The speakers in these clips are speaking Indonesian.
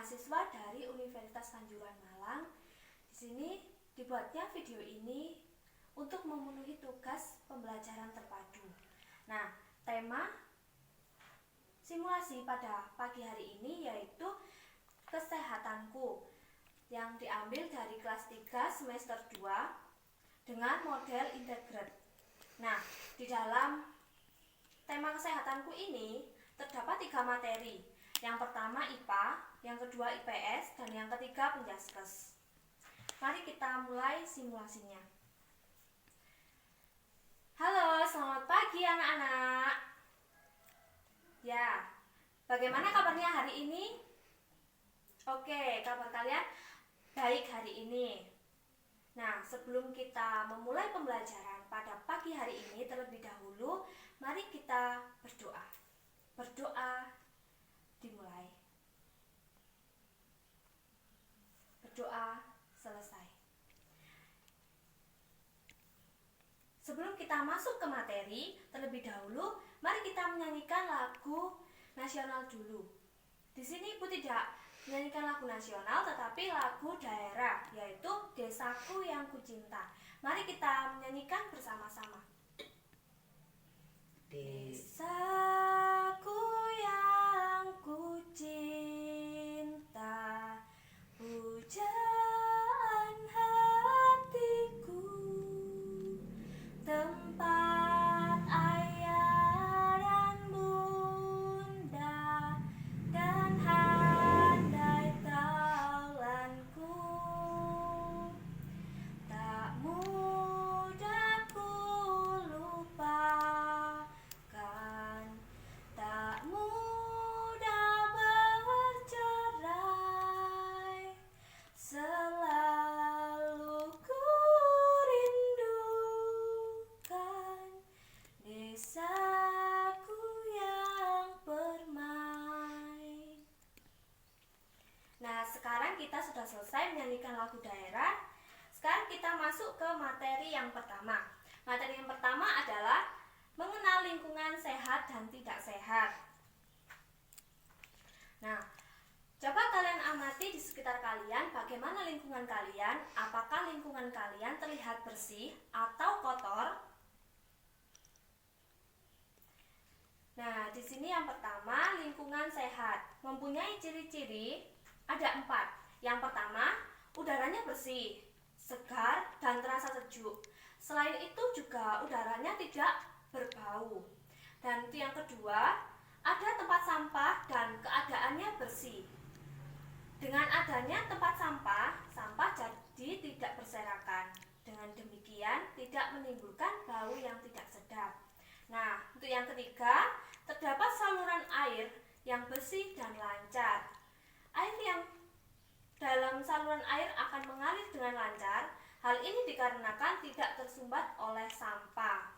mahasiswa dari Universitas Kanjuruhan Malang. Di sini dibuatnya video ini untuk memenuhi tugas pembelajaran terpadu. Nah, tema simulasi pada pagi hari ini yaitu kesehatanku yang diambil dari kelas 3 semester 2 dengan model integrate. Nah, di dalam tema kesehatanku ini terdapat 3 materi. Yang pertama IPA, yang kedua IPS, dan yang ketiga Penjaskes. Mari kita mulai simulasinya. Halo, selamat pagi anak-anak. Ya, bagaimana kabarnya hari ini? Oke, kabar kalian baik hari ini. Nah, sebelum kita memulai pembelajaran pada pagi hari ini, terlebih dahulu, mari kita berdoa. Berdoa dimulai. Berdoa selesai. Sebelum kita masuk ke materi, terlebih dahulu, mari kita menyanyikan lagu nasional dulu. Di sini Ibu tidak menyanyikan lagu nasional, tetapi lagu daerah, yaitu Desaku Yang Kucinta. Mari kita menyanyikan bersama-sama. Desaku yang kucinta, pujaan hatiku, tempat ayah dan bunda, dan handai taulanku. Tak mudah ku lupakan, tak mudah bercerai, selalu ku rindukan desaku yang permai. Nah, sekarang kita sudah selesai menyanyikan lagu daerah. Sekarang kita masuk ke materi yang pertama. Materi yang pertama adalah mengenal lingkungan sehat dan tidak sehat. Nah, coba kalian amati di sekitar kalian bagaimana lingkungan kalian. Apakah lingkungan kalian terlihat bersih atau kotor? Nah, di sini yang pertama, lingkungan sehat. Mempunyai ciri-ciri ada 4. Yang pertama, udaranya bersih, segar, dan terasa sejuk. Selain itu juga udaranya tidak berbau. Dan yang kedua, ada tempat sampah dan keadaannya bersih. Dengan adanya tempat sampah, sampah jadi tidak berserakan. Dengan demikian tidak menimbulkan bau yang tidak sedap. Nah, untuk yang ketiga, terdapat saluran air yang bersih dan lancar. Air yang dalam saluran air akan mengalir dengan lancar. Hal ini dikarenakan tidak tersumbat oleh sampah.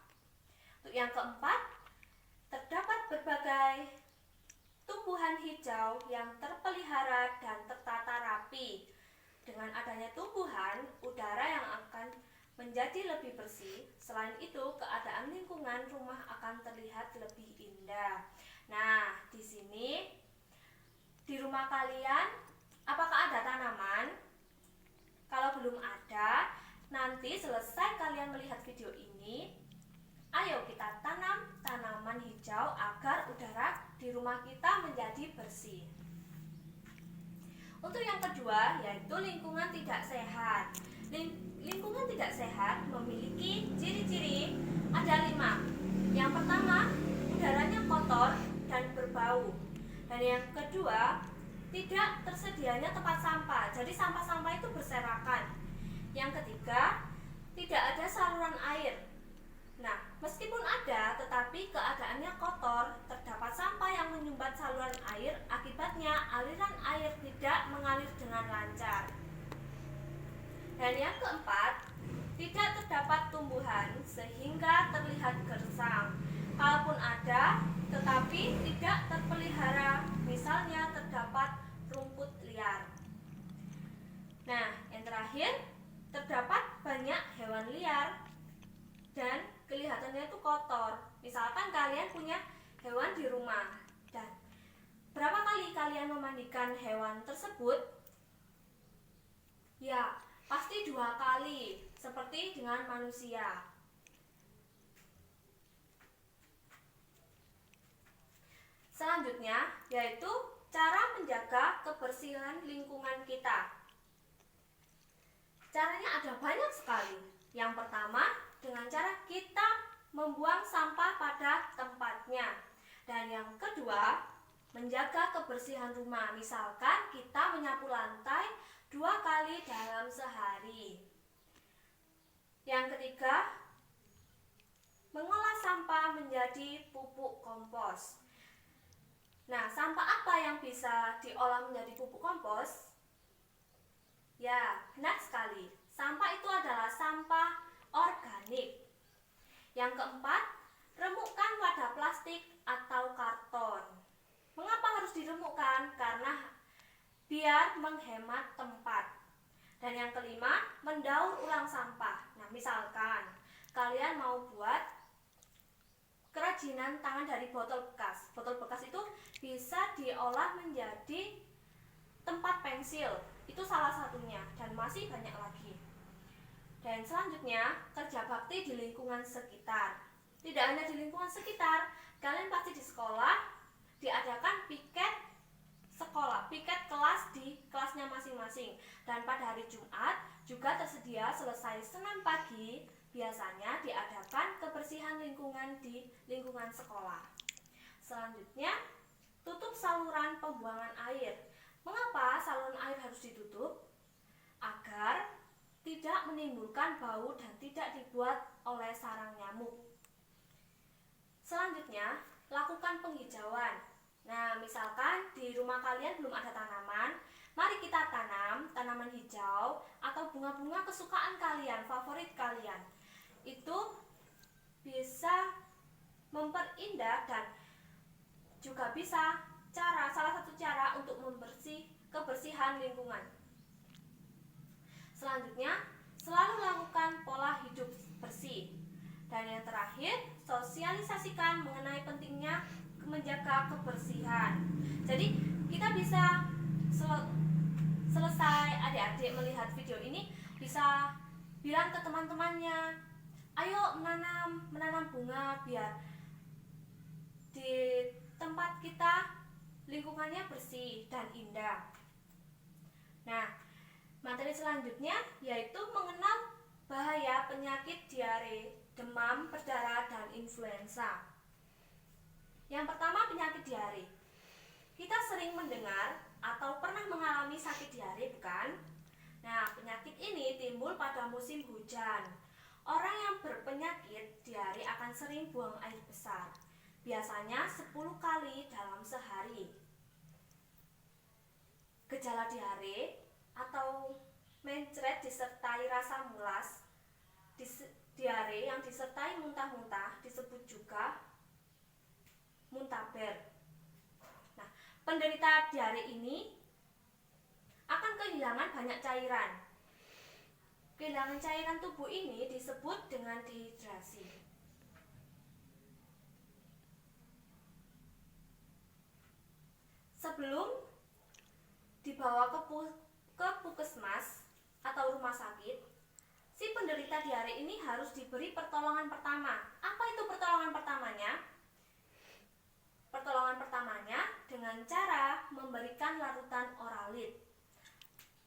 Untuk yang keempat, terdapat berbagai tumbuhan hijau yang terpelihara dan tertata rapi. Dengan adanya tumbuhan, udara yang akan menjadi lebih bersih. Selain itu, keadaan lingkungan rumah akan terlihat lebih indah. Nah, di sini di rumah kalian apakah ada tanaman? Kalau belum ada, nanti selesai kalian melihat video ini, ayo kita tanam tanaman hijau agar udara di rumah kita menjadi bersih. Untuk yang kedua, yaitu lingkungan tidak sehat. Lingkungan tidak sehat memiliki ciri-ciri ada 5. Yang pertama, udaranya kotor dan berbau. Dan yang kedua, tidak tersedianya tempat sampah, jadi sampah-sampah itu berserakan. Yang ketiga, tidak ada saluran air. Nah, meskipun ada, tetapi keadaannya kotor, terdapat sampah yang menyumbat saluran air, akibatnya aliran air tidak mengalir dengan lancar. Dan yang keempat, tidak terdapat tumbuhan sehingga terlihat gersang. Kalaupun ada, tetapi tidak terpelihara, misalnya terdapat rumput liar. Nah, yang terakhir, terdapat banyak hewan liar dan kelihatannya itu kotor. Misalkan kalian punya hewan di rumah dan Berapa kali kalian memandikan hewan tersebut? Ya, pasti 2 kali, seperti dengan manusia. Selanjutnya, yaitu cara menjaga kebersihan lingkungan kita. Caranya ada banyak sekali. Yang pertama, dengan cara kita membuang sampah pada tempatnya. Dan yang kedua, menjaga kebersihan rumah. Misalkan kita menyapu lantai 2 kali dalam sehari. Yang ketiga, mengolah sampah menjadi pupuk kompos. Nah, sampah apa yang bisa diolah menjadi pupuk kompos? Ya, benar sekali. Sampah itu adalah sampah organik. Yang keempat, remukkan wadah plastik atau karton. Mengapa harus diremukkan? Karena biar menghemat tempat. Dan yang kelima, mendaur ulang sampah. Nah, misalkan kalian mau buat kerajinan tangan dari botol bekas. Botol bekas itu bisa diolah menjadi tempat pensil. Itu salah satunya dan masih banyak lagi. Dan selanjutnya, kerja bakti di lingkungan sekitar. Tidak hanya di lingkungan sekitar, kalian pasti di sekolah diadakan piket sekolah, piket kelas di kelasnya masing-masing. Dan pada hari Jumat juga tersedia selesai Senin pagi, biasanya diadakan kebersihan lingkungan di lingkungan sekolah. Selanjutnya, tutup saluran pembuangan air. Mengapa saluran air harus ditutup? Agar tidak menimbulkan bau dan tidak dibuat oleh sarang nyamuk. Selanjutnya, lakukan penghijauan. Nah, misalkan di rumah kalian belum ada tanaman, mari kita tanam tanaman hijau atau bunga-bunga kesukaan kalian, favorit kalian. Itu bisa memperindah dan juga bisa salah satu cara untuk kebersihan lingkungan. Selanjutnya, selalu lakukan pola hidup bersih. Dan yang terakhir, sosialisasikan mengenai pentingnya menjaga kebersihan. Jadi kita bisa selesai adik-adik melihat video ini bisa bilang ke teman-temannya, ayo menanam bunga biar di tempat kita lingkungannya bersih dan indah. Nah, materi selanjutnya yaitu mengenal bahaya penyakit diare, demam berdarah, dan influenza. Yang pertama, penyakit diare. Kita sering mendengar atau pernah mengalami sakit diare, bukan? Nah, penyakit ini timbul pada musim hujan. Orang yang berpenyakit diare akan sering buang air besar, biasanya 10 kali dalam sehari. Gejala diare atau mencret disertai rasa mulas, diare yang disertai muntah-muntah disebut juga muntaber. Nah, penderita diare ini akan kehilangan banyak cairan. Kehilangan cairan tubuh ini disebut dengan dehidrasi. Sebelum dibawa ke puskesmas atau rumah sakit, si penderita diare ini harus diberi pertolongan pertama. Apa itu pertolongan pertamanya? Pertolongan pertamanya dengan cara memberikan larutan oralit.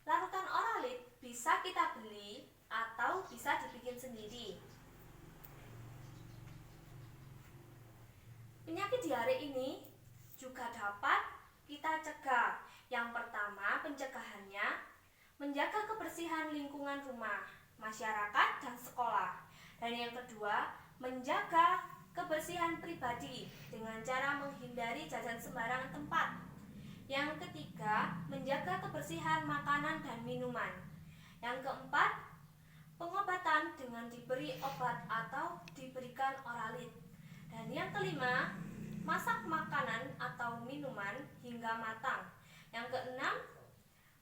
Larutan oralit bisa kita beli atau bisa dibikin sendiri. Penyakit diare ini juga dapat kita cegah. Yang pertama, pencegahannya menjaga kebersihan lingkungan rumah, masyarakat, dan sekolah. Dan yang kedua, menjaga kebersihan pribadi dengan cara menghindari jajan sembarangan tempat. Yang ketiga, menjaga kebersihan makanan dan minuman. Yang keempat, pengobatan dengan diberi obat atau diberikan oralit. Dan yang kelima, masak makanan atau minuman hingga matang. Yang keenam,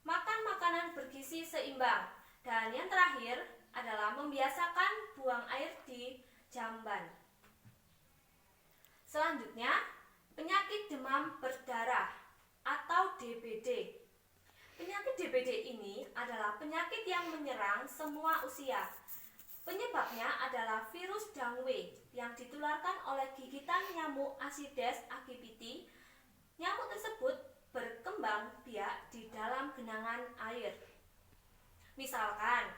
makan makanan bergizi seimbang. Dan yang terakhir adalah membiasakan buang air di jamban. Selanjutnya, penyakit demam berdarah. atau DBD. Penyakit DBD ini adalah penyakit yang menyerang semua usia. Penyebabnya adalah virus Dengue yang ditularkan oleh gigitan nyamuk Aedes aegypti. Nyamuk tersebut berkembang biak di dalam genangan air. Misalkan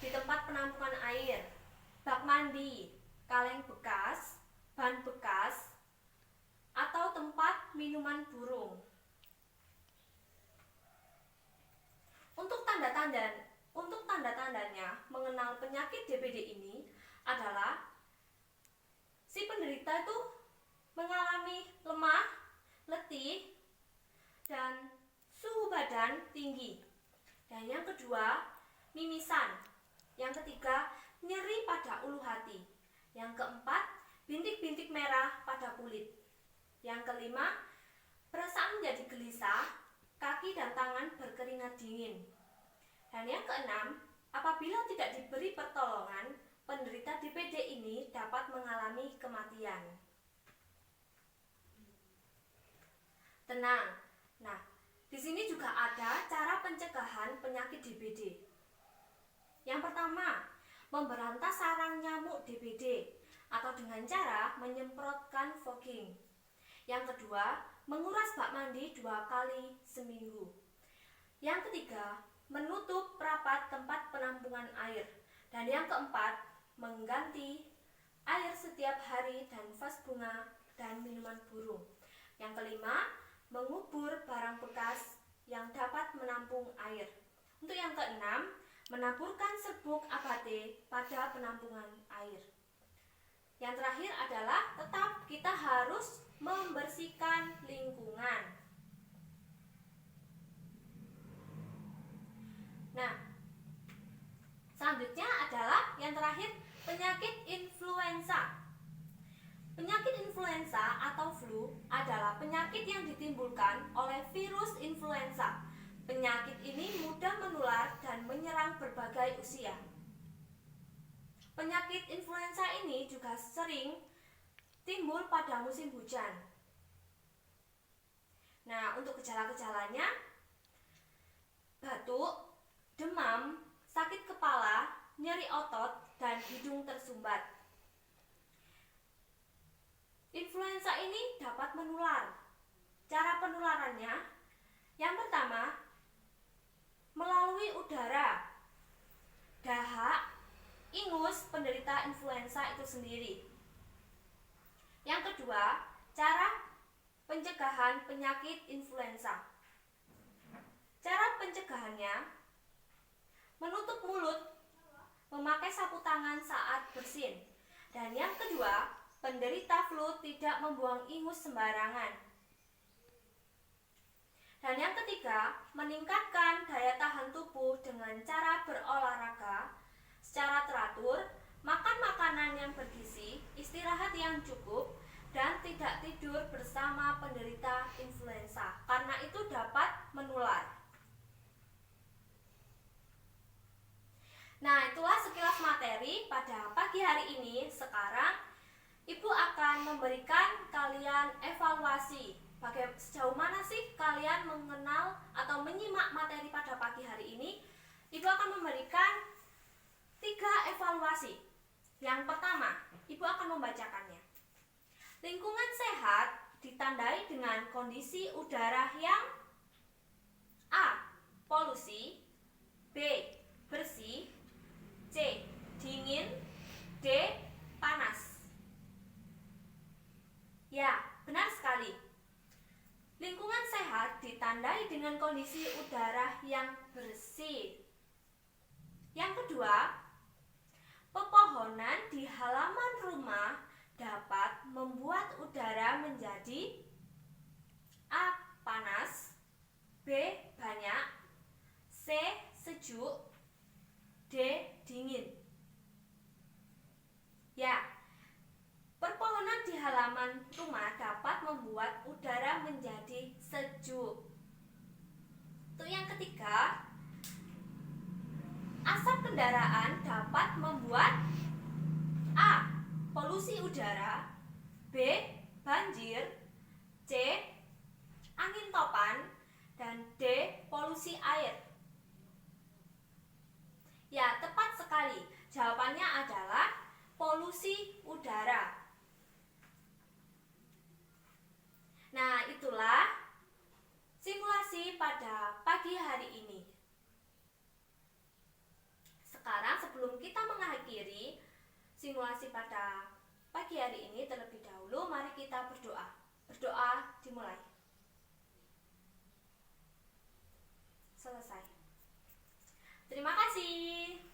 di tempat penampungan air, bak mandi, kaleng bekas, ban bekas, atau tempat minuman burung. Untuk tanda-tandanya mengenal penyakit DBD ini adalah si penderita itu mengalami lemah, letih, dan suhu badan tinggi. Dan yang kedua, mimisan. Yang ketiga, nyeri pada ulu hati. Yang keempat, bintik-bintik merah pada kulit. Yang kelima, perasaan menjadi gelisah, kaki dan tangan berkeringat dingin. Dan yang keenam, apabila tidak diberi pertolongan, penderita DBD ini dapat mengalami kematian. Tenang. Nah, di sini juga ada cara pencegahan penyakit DBD. Yang pertama, memberantas sarang nyamuk DBD atau dengan cara menyemprotkan fogging. Yang kedua, menguras bak mandi 2 kali seminggu. Yang ketiga, menutup rapat tempat penampungan air. Dan yang keempat, mengganti air setiap hari dan vas bunga dan minuman burung. Yang kelima, mengubur barang bekas yang dapat menampung air. Untuk yang keenam, menaburkan serbuk abate pada penampungan air. Yang terakhir adalah tetap kita harus membersihkan lingkungan. Nah, selanjutnya adalah yang terakhir, penyakit influenza. Penyakit influenza atau flu adalah penyakit yang ditimbulkan oleh virus influenza. Penyakit ini mudah menular dan menyerang berbagai usia. Penyakit influenza ini juga sering timbul pada musim hujan. Nah, untuk gejala-gejalanya, batuk, demam, sakit kepala, nyeri otot, dan hidung tersumbat. Influenza ini dapat menular. Cara penularannya, yang pertama, melalui udara, dahak, ingus penderita influenza itu sendiri. Yang kedua, cara pencegahan penyakit influenza. Cara pencegahannya, menutup mulut, memakai sapu tangan saat bersin. Dan yang kedua, penderita flu tidak membuang ingus sembarangan. Dan yang ketiga, meningkatkan daya tahan tubuh dengan cara berolahraga secara teratur, makan makanan yang bergizi, istirahat yang cukup, dan tidak tidur bersama penderita influenza, karena itu dapat menular. Nah, itulah sekilas materi pada pagi hari ini. Sekarang Ibu akan memberikan kalian evaluasi. Sejauh mana sih kalian mengenal atau menyimak materi pada pagi hari ini? Ibu akan memberikan 3 evaluasi. Yang pertama, Ibu akan membacakannya. Lingkungan sehat ditandai dengan kondisi udara yang A. Polusi, B. Bersih, C. Dingin, D. Panas. Ya, benar sekali. Lingkungan sehat ditandai dengan kondisi udara yang bersih. Yang kedua, pepohonan di halaman rumah dapat membuat udara menjadi A. Panas, B. Banyak, C. Sejuk, D. Dingin. Ya, perpohonan di halaman rumah dapat membuat udara menjadi sejuk. Untuk yang ketiga, asap kendaraan dapat membuat A. Polusi udara, B. Banjir, C. Angin polusi air? Ya, tepat sekali. Jawabannya adalah polusi udara. Nah, itulah simulasi pada pagi hari ini. Sekarang sebelum kita mengakhiri simulasi pada pagi hari ini, terlebih dahulu mari kita berdoa. Berdoa dimulai. Selesai. Terima kasih.